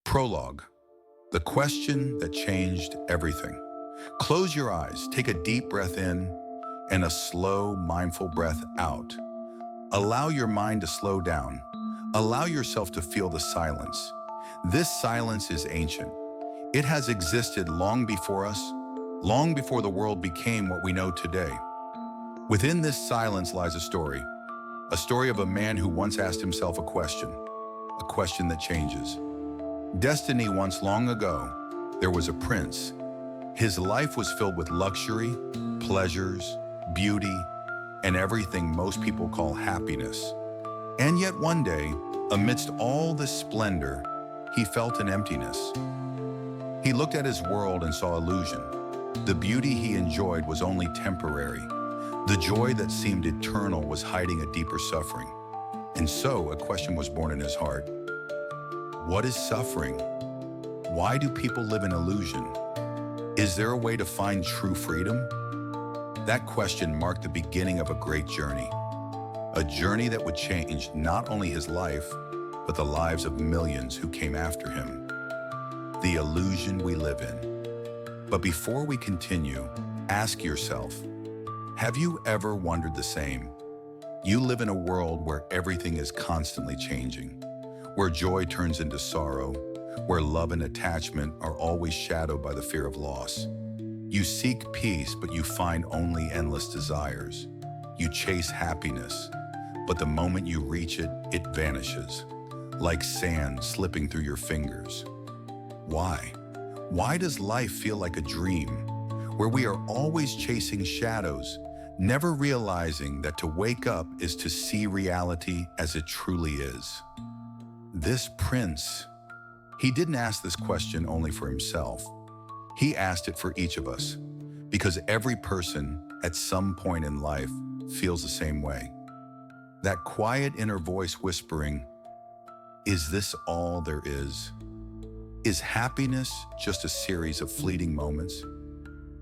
Prologue, the question that changed everything. Close your eyes, take a deep breath in and a slow, mindful breath out. Allow your mind to slow down. Allow yourself to feel the silence. This silence is ancient. It has existed long before us, long before the world became what we know today. Within this silence lies a story of a man who once asked himself a question that changes. Destiny once long ago, there was a prince. His life was filled with luxury, pleasures, beauty, and everything most people call happiness. And yet one day, amidst all this splendor, he felt an emptiness. He looked at his world and saw illusion. The beauty he enjoyed was only temporary. The joy that seemed eternal was hiding a deeper suffering. And so a question was born in his heart. What is suffering? Why do people live in illusion? Is there a way to find true freedom? That question marked the beginning of a great journey. A journey that would change not only his life, but the lives of millions who came after him. The illusion we live in. But before we continue, ask yourself, have you ever wondered the same? You live in a world where everything is constantly changing, where joy turns into sorrow, where love and attachment are always shadowed by the fear of loss. You seek peace, but you find only endless desires. You chase happiness, but the moment you reach it, it vanishes, like sand slipping through your fingers. Why? Why does life feel like a dream, where we are always chasing shadows, never realizing that to wake up is to see reality as it truly is? This prince, he didn't ask this question only for himself. He asked it for each of us, because every person at some point in life feels the same way. That quiet inner voice whispering, is this all there is? Is happiness just a series of fleeting moments?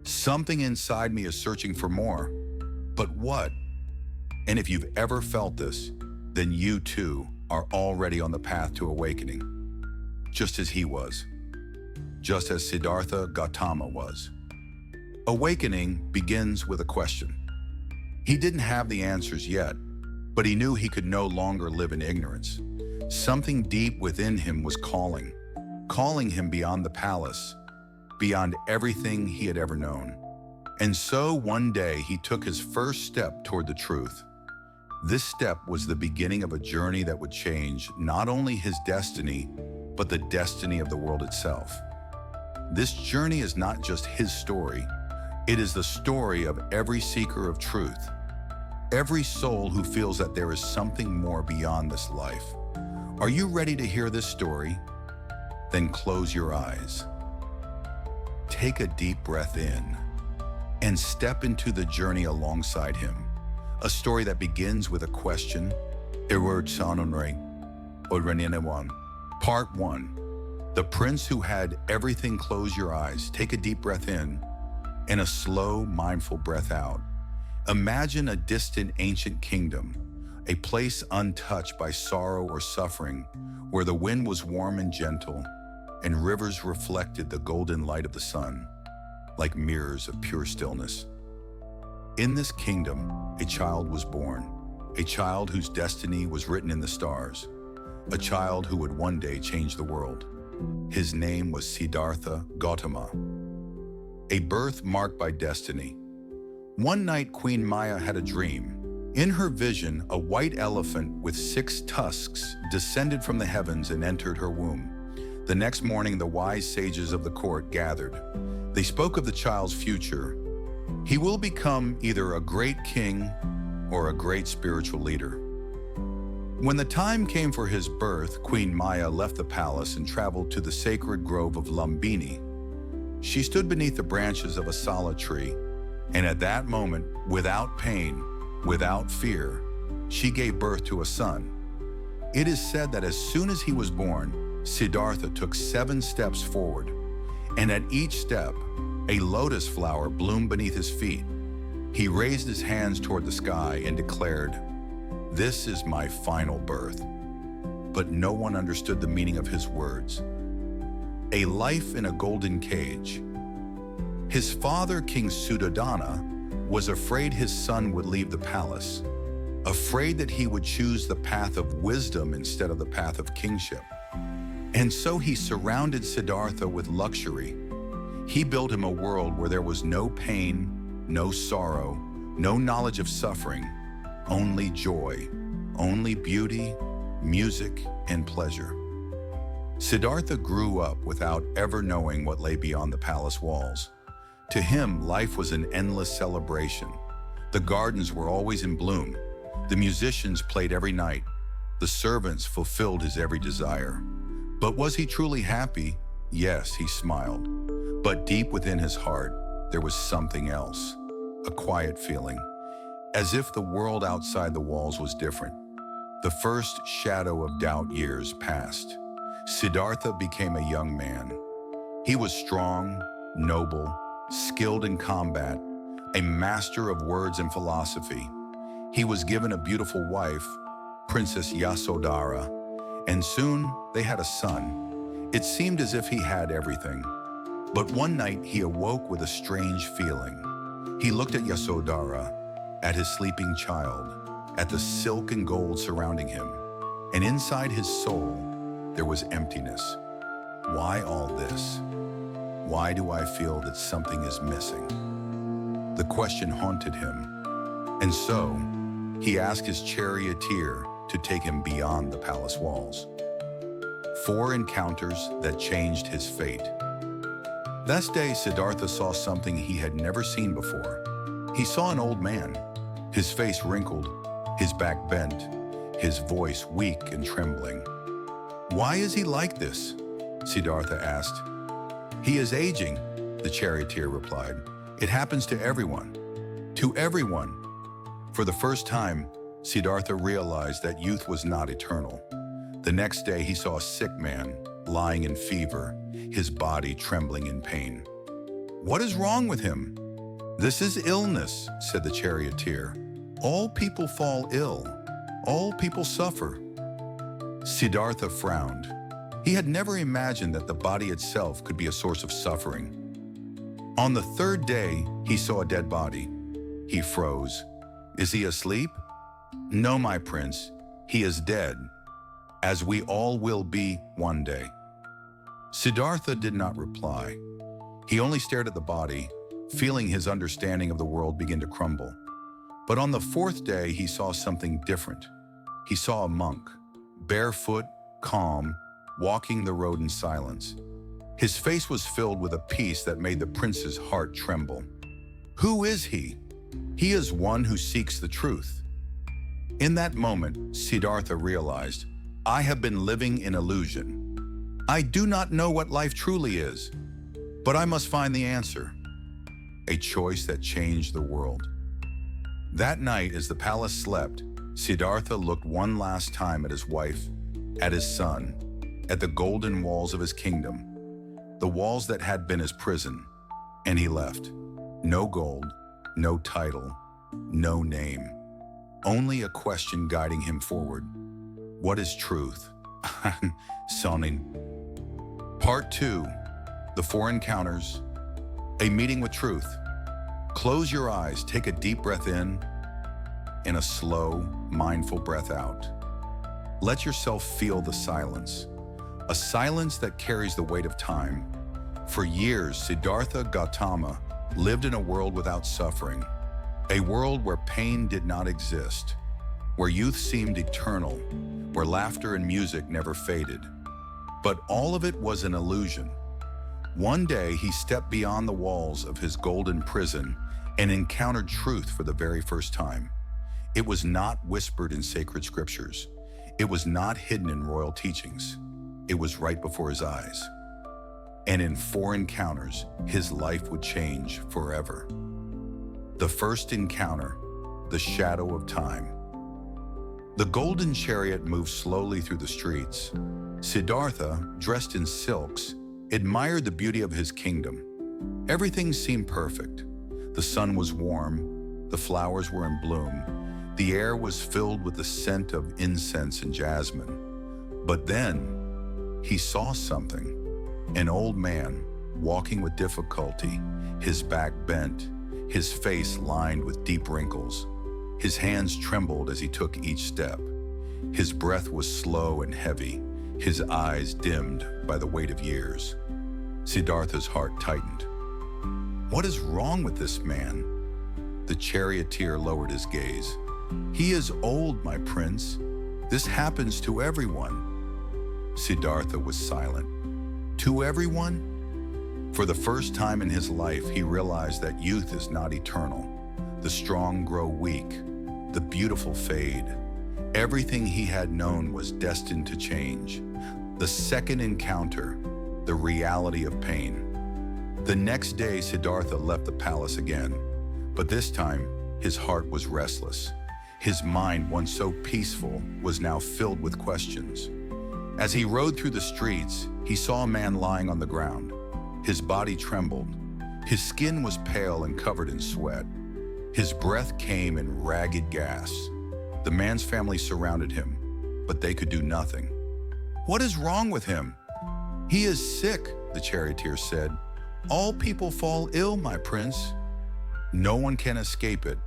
Something inside me is searching for more, but what? And if you've ever felt this, then you too are already on the path to awakening, just as he was, just as Siddhartha Gautama was. Awakening begins with a question. He didn't have the answers yet, but he knew he could no longer live in ignorance. Something deep within him was calling him beyond the palace, beyond everything he had ever known. And so one day he took his first step toward the truth. This step was the beginning of a journey that would change not only his destiny, but the destiny of the world itself. This journey is not just his story, it is the story of every seeker of truth, every soul who feels that there is something more beyond this life. Are you ready to hear this story? Then close your eyes. Take a deep breath in and step into the journey alongside him. A story that begins with a question. Part 1. The Prince Who Had Everything. Close your eyes. Take a deep breath in and a slow, mindful breath out. Imagine a distant, ancient kingdom, a place untouched by sorrow or suffering, where the wind was warm and gentle, and rivers reflected the golden light of the sun, like mirrors of pure stillness. In this kingdom, a child was born, a child whose destiny was written in the stars, a child who would one day change the world. His name was Siddhartha Gautama. A birth marked by destiny. One night, Queen Maya had a dream. In her vision, a white elephant with 6 tusks descended from the heavens and entered her womb. The next morning, the wise sages of the court gathered. They spoke of the child's future. He will become either a great king or a great spiritual leader. When the time came for his birth, Queen Maya left the palace and traveled to the sacred grove of Lumbini. She stood beneath the branches of a sala tree, and at that moment, without pain, without fear, she gave birth to a son. It is said that as soon as he was born, Siddhartha took 7 steps forward, and at each step, a lotus flower bloomed beneath his feet. He raised his hands toward the sky and declared, "This is my final birth." But no one understood the meaning of his words. A life in a golden cage. His father, King Suddhodana, was afraid his son would leave the palace, afraid that he would choose the path of wisdom instead of the path of kingship. And so he surrounded Siddhartha with luxury. He built him a world where there was no pain, no sorrow, no knowledge of suffering, only joy, only beauty, music, and pleasure. Siddhartha grew up without ever knowing what lay beyond the palace walls. To him, life was an endless celebration. The gardens were always in bloom. The musicians played every night. The servants fulfilled his every desire. But was he truly happy? Yes, he smiled. But deep within his heart, there was something else, a quiet feeling, as if the world outside the walls was different. The first shadow of doubt years passed. Siddhartha became a young man. He was strong, noble, skilled in combat, a master of words and philosophy. He was given a beautiful wife, Princess Yasodhara, and soon they had a son. It seemed as if he had everything. But one night he awoke with a strange feeling. He looked at Yasodhara, at his sleeping child, at the silk and gold surrounding him, and inside his soul there was emptiness. Why all this? Why do I feel that something is missing? The question haunted him, and so he asked his charioteer to take him beyond the palace walls. 4 encounters that changed his fate. That day, Siddhartha saw something he had never seen before. He saw an old man, his face wrinkled, his back bent, his voice weak and trembling. "Why is he like this?" Siddhartha asked. "He is aging," the charioteer replied. "It happens to everyone. To everyone." For the first time, Siddhartha realized that youth was not eternal. The next day, he saw a sick man lying in fever, his body trembling in pain. "What is wrong with him?" "This is illness," said the charioteer. "All people fall ill. All people suffer." Siddhartha frowned. He had never imagined that the body itself could be a source of suffering. On the 3rd day, he saw a dead body. He froze. "Is he asleep?" "No, my prince, he is dead, as we all will be one day." Siddhartha did not reply. He only stared at the body, feeling his understanding of the world begin to crumble. But on the 4th day, he saw something different. He saw a monk, barefoot, calm, walking the road in silence. His face was filled with a peace that made the prince's heart tremble. Who is he? He is one who seeks the truth. In that moment, Siddhartha realized, I have been living in illusion. I do not know what life truly is, but I must find the answer. A choice that changed the world. That night, as the palace slept, Siddhartha looked one last time at his wife, at his son, at the golden walls of his kingdom, the walls that had been his prison, and he left. No gold, no title, no name. Only a question guiding him forward. What is truth? Sonin. Part 2, The 4 Encounters, A Meeting with Truth. Close your eyes, take a deep breath in, and a slow, mindful breath out. Let yourself feel the silence, a silence that carries the weight of time. For years, Siddhartha Gautama lived in a world without suffering, a world where pain did not exist, where youth seemed eternal, where laughter and music never faded. But all of it was an illusion. One day, he stepped beyond the walls of his golden prison and encountered truth for the very first time. It was not whispered in sacred scriptures. It was not hidden in royal teachings. It was right before his eyes. And in 4 encounters, his life would change forever. The first encounter, the shadow of time. The golden chariot moved slowly through the streets. Siddhartha, dressed in silks, admired the beauty of his kingdom. Everything seemed perfect. The sun was warm, the flowers were in bloom, the air was filled with the scent of incense and jasmine. But then, he saw something. An old man, walking with difficulty, his back bent, his face lined with deep wrinkles. His hands trembled as he took each step. His breath was slow and heavy, his eyes dimmed by the weight of years. Siddhartha's heart tightened. What is wrong with this man? The charioteer lowered his gaze. He is old, my prince. This happens to everyone. Siddhartha was silent. To everyone? For the first time in his life, he realized that youth is not eternal. The strong grow weak, the beautiful fade. Everything he had known was destined to change. The second encounter, the reality of pain. The next day, Siddhartha left the palace again, but this time, his heart was restless. His mind, once so peaceful, was now filled with questions. As he rode through the streets, he saw a man lying on the ground. His body trembled. His skin was pale and covered in sweat. His breath came in ragged gasps. The man's family surrounded him, but they could do nothing. What is wrong with him? He is sick, the charioteer said. All people fall ill, my prince. No one can escape it.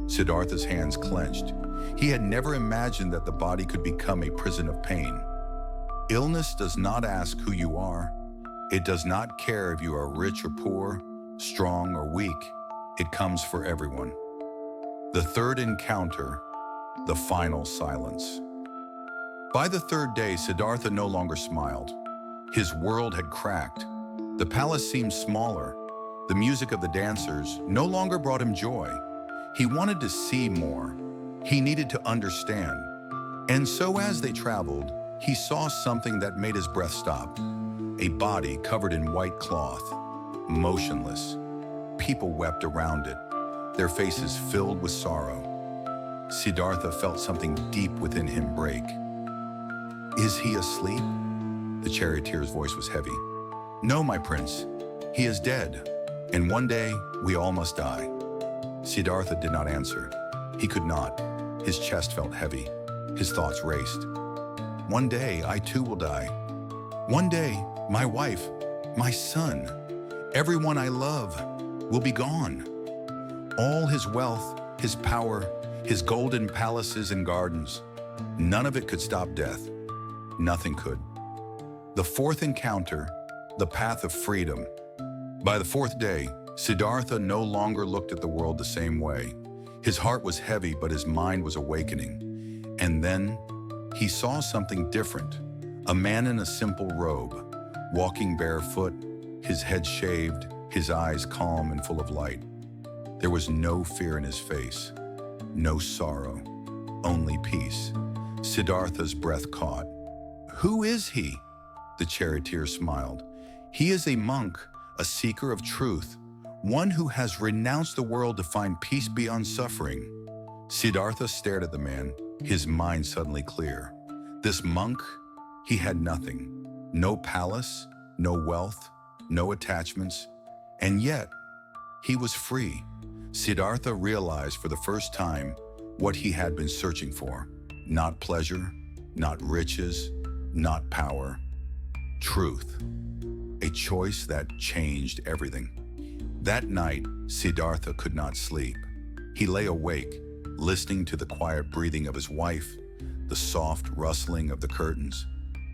Siddhartha's hands clenched. He had never imagined that the body could become a prison of pain. Illness does not ask who you are. It does not care if you are rich or poor, strong or weak. It comes for everyone. The third encounter, the final silence. By the third day, Siddhartha no longer smiled. His world had cracked. The palace seemed smaller. The music of the dancers no longer brought him joy. He wanted to see more. He needed to understand. And so as they traveled, he saw something that made his breath stop. A body covered in white cloth, motionless. People wept around it, their faces filled with sorrow. Siddhartha felt something deep within him break. Is he asleep? The charioteer's voice was heavy. No, my prince, he is dead, and one day we all must die. Siddhartha did not answer. He could not. His chest felt heavy. His thoughts raced. One day, I too will die. One day, my wife, my son, everyone I love will be gone. All his wealth, his power, his golden palaces and gardens, none of it could stop death. Nothing could. The fourth encounter, the path of freedom. By the fourth day, Siddhartha no longer looked at the world the same way. His heart was heavy, but his mind was awakening. And then he saw something different. A man in a simple robe, walking barefoot, his head shaved, his eyes calm and full of light. There was no fear in his face, no sorrow, only peace. Siddhartha's breath caught. Who is he? The charioteer smiled. He is a monk, a seeker of truth, one who has renounced the world to find peace beyond suffering. Siddhartha stared at the man, his mind suddenly clear. This monk, he had nothing. No palace, no wealth, no attachments, and yet he was free. Siddhartha realized for the first time what he had been searching for. Not pleasure, not riches, not power. Truth. A choice that changed everything. That night, Siddhartha could not sleep. He lay awake, listening to the quiet breathing of his wife, the soft rustling of the curtains,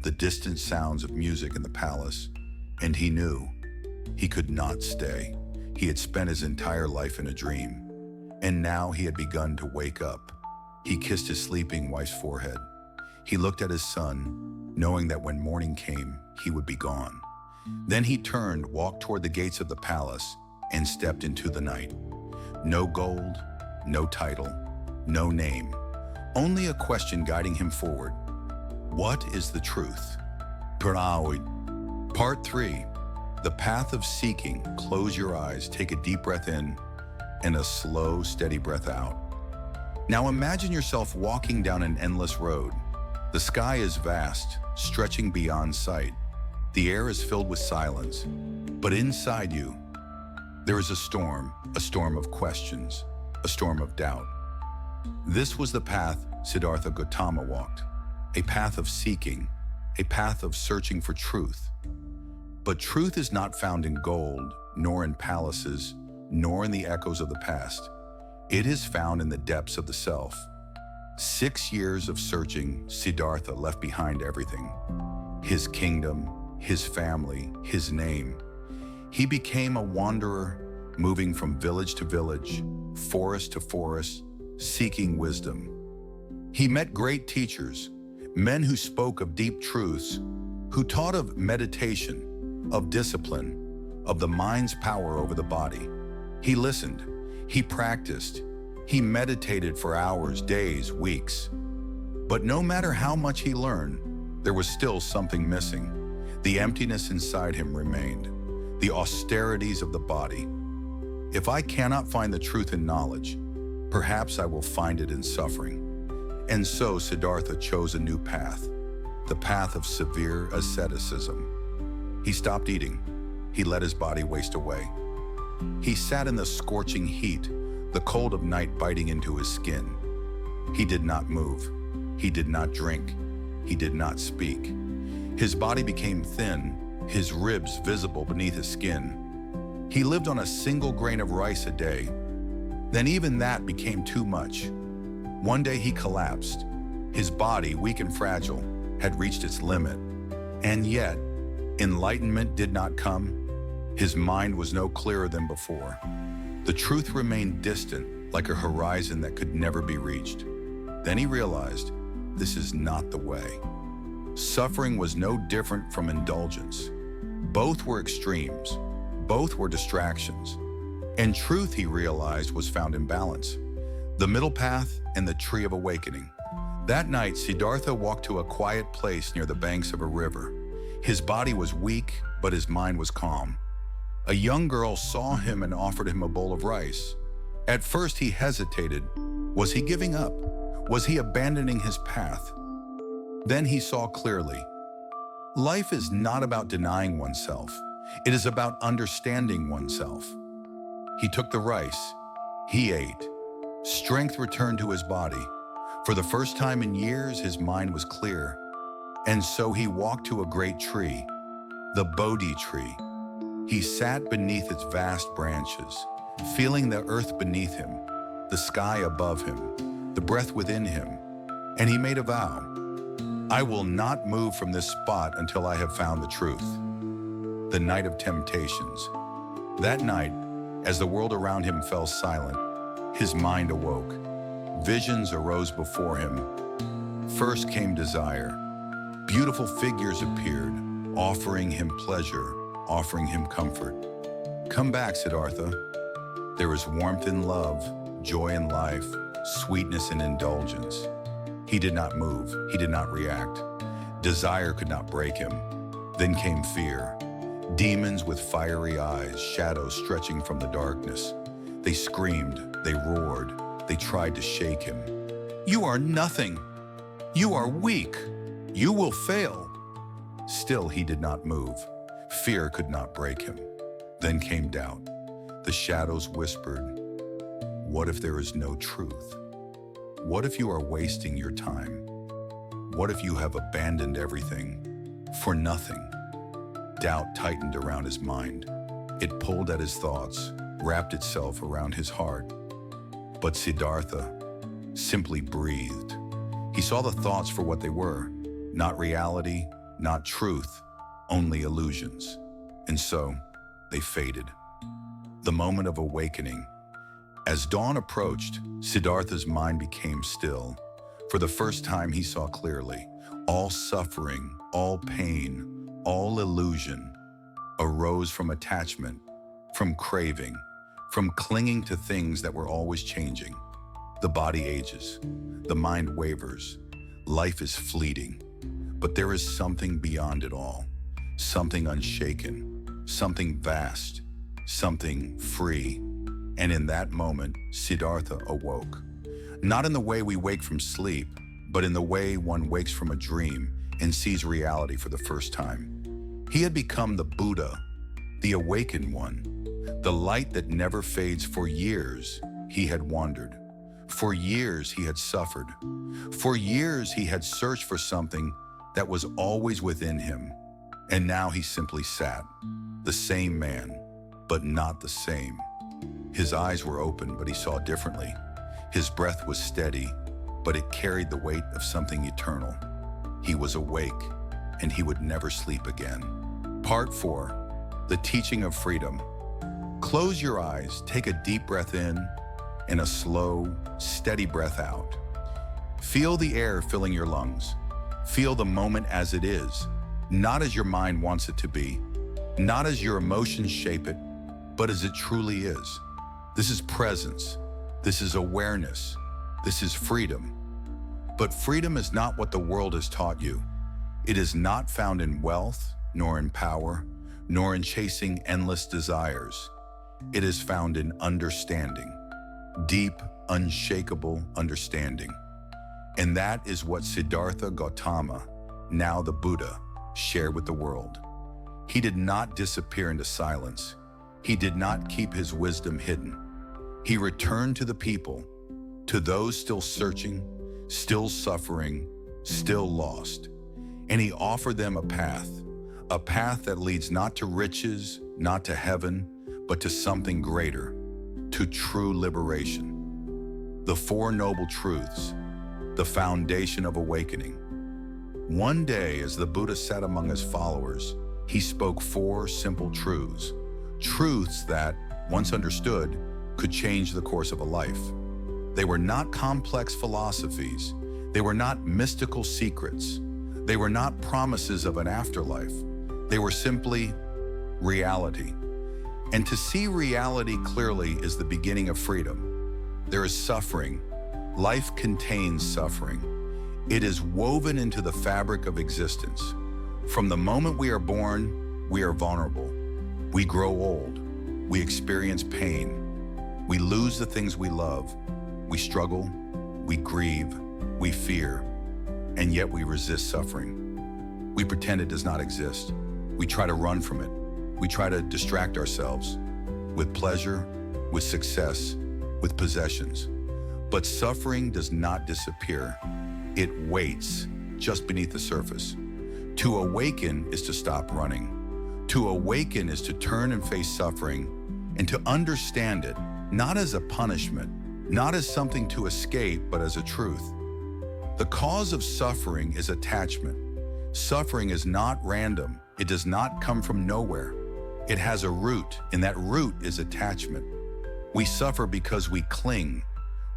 the distant sounds of music in the palace, and he knew he could not stay. He had spent his entire life in a dream, and now he had begun to wake up. He kissed his sleeping wife's forehead. He looked at his son, knowing that when morning came, he would be gone. Then he turned, walked toward the gates of the palace, and stepped into the night. No gold, no title, no name, only a question guiding him forward. What is the truth? Part 3. The path of seeking. Close your eyes, take a deep breath in, and a slow, steady breath out. Now imagine yourself walking down an endless road. The sky is vast, stretching beyond sight. The air is filled with silence, but inside you, there is a storm of questions, a storm of doubt. This was the path Siddhartha Gautama walked, a path of seeking, a path of searching for truth. But truth is not found in gold, nor in palaces, nor in the echoes of the past. It is found in the depths of the self. 6 years of searching, Siddhartha left behind everything. His kingdom, his family, his name. He became a wanderer, moving from village to village, forest to forest, seeking wisdom. He met great teachers, men who spoke of deep truths, who taught of meditation, of discipline, of the mind's power over the body. He listened, he practiced, he meditated for hours, days, weeks. But no matter how much he learned, there was still something missing. The emptiness inside him remained, the austerities of the body. If I cannot find the truth in knowledge, perhaps I will find it in suffering. And so Siddhartha chose a new path, the path of severe asceticism. He stopped eating. He let his body waste away. He sat in the scorching heat, the cold of night biting into his skin. He did not move. He did not drink. He did not speak. His body became thin, his ribs visible beneath his skin. He lived on a single grain of rice a day. Then even that became too much. One day he collapsed. His body, weak and fragile, had reached its limit. And yet, enlightenment did not come. His mind was no clearer than before. The truth remained distant, like a horizon that could never be reached. Then he realized, this is not the way. Suffering was no different from indulgence. Both were extremes. Both were distractions. And truth, he realized, was found in balance. The middle path and the tree of awakening. That night, Siddhartha walked to a quiet place near the banks of a river. His body was weak, but his mind was calm. A young girl saw him and offered him a bowl of rice. At first, he hesitated. Was he giving up? Was he abandoning his path? Then he saw clearly. Life is not about denying oneself. It is about understanding oneself. He took the rice. He ate. Strength returned to his body. For the first time in years, his mind was clear. And so he walked to a great tree, the Bodhi tree. He sat beneath its vast branches, feeling the earth beneath him, the sky above him, the breath within him, and he made a vow. I will not move from this spot until I have found the truth. The night of temptations. That night, as the world around him fell silent, his mind awoke. Visions arose before him. First came desire. Beautiful figures appeared, offering him pleasure, offering him comfort. Come back, Siddhartha. There is warmth in love, joy in life, sweetness in indulgence. He did not move. He did not react. Desire could not break him. Then came fear. Demons with fiery eyes, shadows stretching from the darkness. They screamed, they roared, they tried to shake him. You are nothing. You are weak. You will fail. Still, he did not move. Fear could not break him. Then came doubt. The shadows whispered, what if there is no truth? What if you are wasting your time? What if you have abandoned everything for nothing? Doubt tightened around his mind. It pulled at his thoughts, wrapped itself around his heart. But Siddhartha simply breathed. He saw the thoughts for what they were, not reality, not truth, only illusions. And so, they faded. The moment of awakening. As dawn approached, Siddhartha's mind became still. For the first time, he saw clearly. All suffering, all pain, all illusion arose from attachment, from craving, from clinging to things that were always changing. The body ages, the mind wavers, life is fleeting, but there is something beyond it all, something unshaken, something vast, something free. And in that moment, Siddhartha awoke. Not in the way we wake from sleep, but in the way one wakes from a dream and sees reality for the first time. He had become the Buddha, the awakened one, the light that never fades. For years, he had wandered. For years, he had suffered. For years, he had searched for something that was always within him. And now he simply sat, the same man, but not the same. His eyes were open, but he saw differently. His breath was steady, but it carried the weight of something eternal. He was awake, and he would never sleep again. Part 4, the teaching of freedom. Close your eyes, take a deep breath in, and a slow, steady breath out. Feel the air filling your lungs. Feel the moment as it is, not as your mind wants it to be, not as your emotions shape it, but as it truly is. This is presence. This is awareness. This is freedom. But freedom is not what the world has taught you. It is not found in wealth, nor in power, nor in chasing endless desires. It is found in understanding, deep, unshakable understanding. And that is what Siddhartha Gautama, now the Buddha, shared with the world. He did not disappear into silence. He did not keep his wisdom hidden. He returned to the people, to those still searching, still suffering, still lost. And he offered them a path that leads not to riches, not to heaven, but to something greater, to true liberation. The Four Noble Truths, the foundation of awakening. One day, as the Buddha sat among his followers, he spoke 4 simple truths, truths that, once understood, could change the course of a life. They were not complex philosophies. They were not mystical secrets. They were not promises of an afterlife. They were simply reality. And to see reality clearly is the beginning of freedom. There is suffering. Life contains suffering. It is woven into the fabric of existence. From the moment we are born, we are vulnerable. We grow old. We experience pain. We lose the things we love. We struggle. We grieve. We fear. And yet we resist suffering. We pretend it does not exist. We try to run from it. We try to distract ourselves with pleasure, with success, with possessions. But suffering does not disappear. It waits just beneath the surface. To awaken is to stop running. To awaken is to turn and face suffering and to understand it, not as a punishment, not as something to escape, but as a truth. The cause of suffering is attachment. Suffering is not random. It does not come from nowhere. It has a root, and that root is attachment. We suffer because we cling.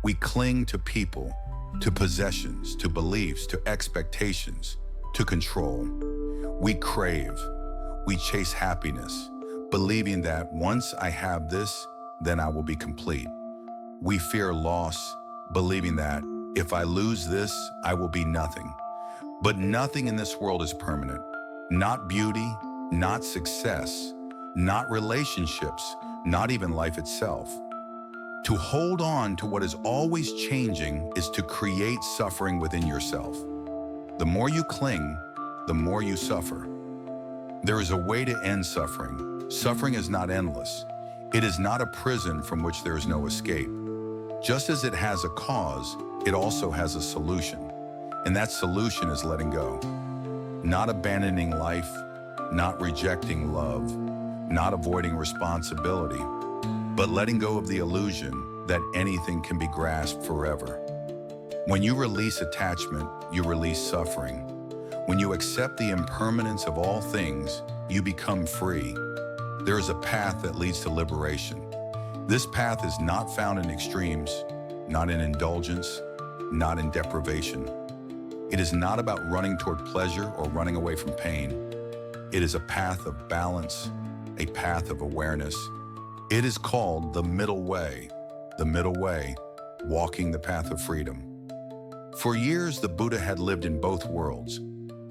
We cling to people, to possessions, to beliefs, to expectations, to control. We crave. We chase happiness, believing that once I have this, then I will be complete. We fear loss, believing that if I lose this, I will be nothing. But nothing in this world is permanent. Not beauty, not success, not relationships, not even life itself. To hold on to what is always changing is to create suffering within yourself. The more you cling, the more you suffer. There is a way to end suffering. Suffering is not endless. It is not a prison from which there is no escape. Just as it has a cause, it also has a solution. And that solution is letting go. Not abandoning life, not rejecting love, not avoiding responsibility, but letting go of the illusion that anything can be grasped forever. When you release attachment, you release suffering. When you accept the impermanence of all things, you become free. There is a path that leads to liberation. This path is not found in extremes, not in indulgence, not in deprivation. It is not about running toward pleasure or running away from pain. It is a path of balance, a path of awareness. It is called the middle way, walking the path of freedom. For years, the Buddha had lived in both worlds.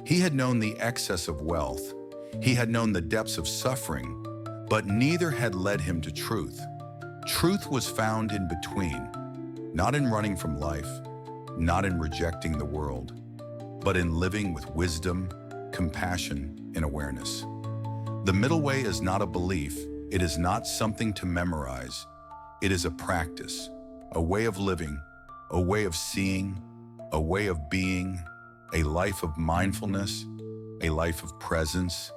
He had known the excess of wealth. He had known the depths of suffering, but neither had led him to truth. Truth was found in between, not in running from life, not in rejecting the world, but in living with wisdom, compassion, and awareness. The middle way is not a belief. It is not something to memorize. It is a practice, a way of living, a way of seeing, a way of being, a life of mindfulness, a life of presence,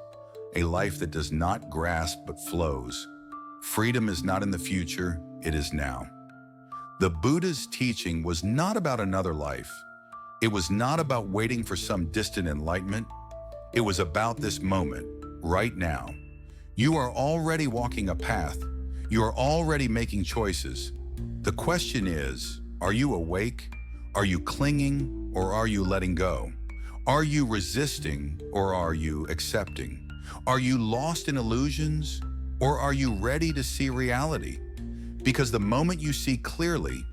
a life that does not grasp but flows. Freedom is not in the future, it is now. The Buddha's teaching was not about another life. It was not about waiting for some distant enlightenment. It was about this moment, right now. You are already walking a path. You are already making choices. The question is, are you awake? Are you clinging, or are you letting go? Are you resisting, or are you accepting? Are you lost in illusions, or are you ready to see reality? Because the moment you see clearly,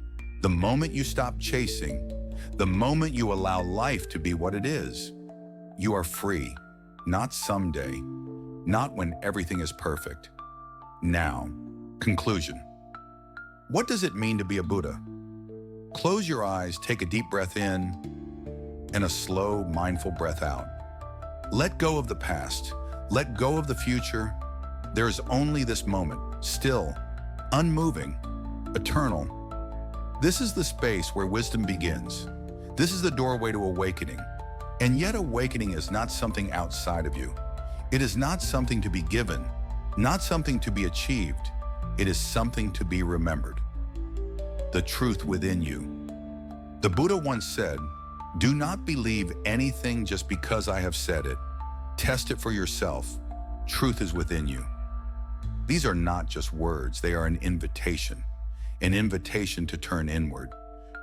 the moment you stop chasing, the moment you allow life to be what it is, you are free, not someday, not when everything is perfect. Now, conclusion. What does it mean to be a Buddha? Close your eyes, take a deep breath in, and a slow, mindful breath out. Let go of the past. Let go of the future. There is only this moment, still, unmoving, eternal. This is the space where wisdom begins. This is the doorway to awakening. And yet awakening is not something outside of you. It is not something to be given, not something to be achieved. It is something to be remembered. The truth within you. The Buddha once said, "Do not believe anything just because I have said it. Test it for yourself. Truth is within you." These are not just words, they are an invitation to turn inward,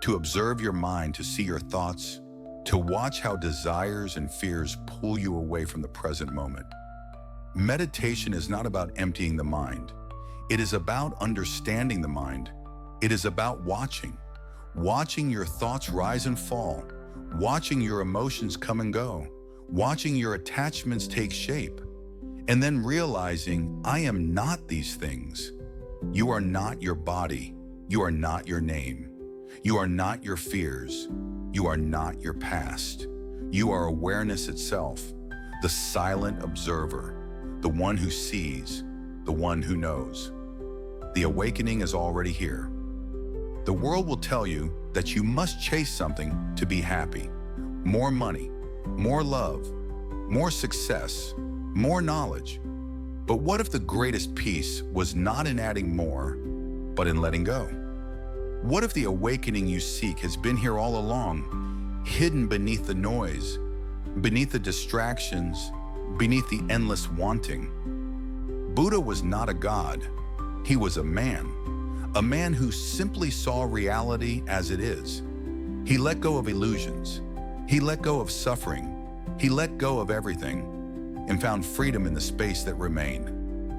to observe your mind, to see your thoughts, to watch how desires and fears pull you away from the present moment. Meditation is not about emptying the mind. It is about understanding the mind. It is about watching your thoughts rise and fall, watching your emotions come and go, watching your attachments take shape, and then realizing, I am not these things. You are not your body. You are not your name. You are not your fears. You are not your past. You are awareness itself, the silent observer, the one who sees, the one who knows. The awakening is already here. The world will tell you that you must chase something to be happy. More money, more love, more success, more knowledge. But what if the greatest peace was not in adding more, but in letting go? What if the awakening you seek has been here all along, hidden beneath the noise, beneath the distractions, beneath the endless wanting? Buddha was not a god. He was a man who simply saw reality as it is. He let go of illusions. He let go of suffering. He let go of everything and found freedom in the space that remained.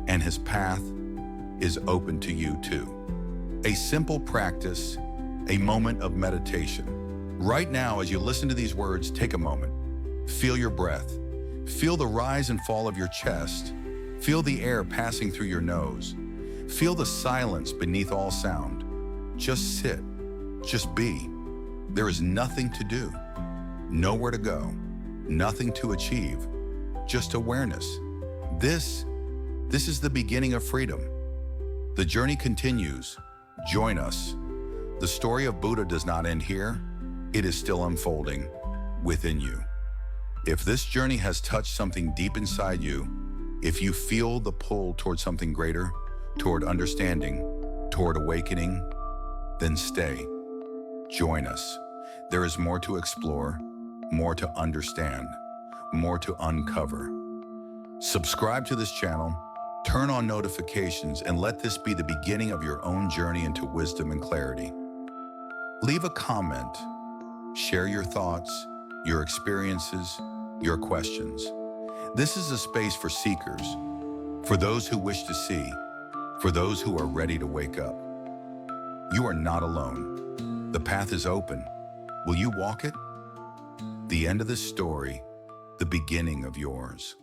And his path is open to you too. A simple practice, a moment of meditation. Right now, as you listen to these words, take a moment. Feel your breath. Feel the rise and fall of your chest. Feel the air passing through your nose. Feel the silence beneath all sound. Just sit. Just be. There is nothing to do, nowhere to go, nothing to achieve, just awareness. This is the beginning of freedom. The journey continues. Join us. The story of Buddha does not end here. It is still unfolding within you. If this journey has touched something deep inside you, if you feel the pull toward something greater, toward understanding, toward awakening, then stay. Join us. There is more to explore, more to understand, more to uncover. Subscribe to this channel, turn on notifications, and let this be the beginning of your own journey into wisdom and clarity. Leave a comment, share your thoughts, your experiences, your questions. This is a space for seekers, for those who wish to see, for those who are ready to wake up. You are not alone. The path is open. Will you walk it? The end of this story, the beginning of yours.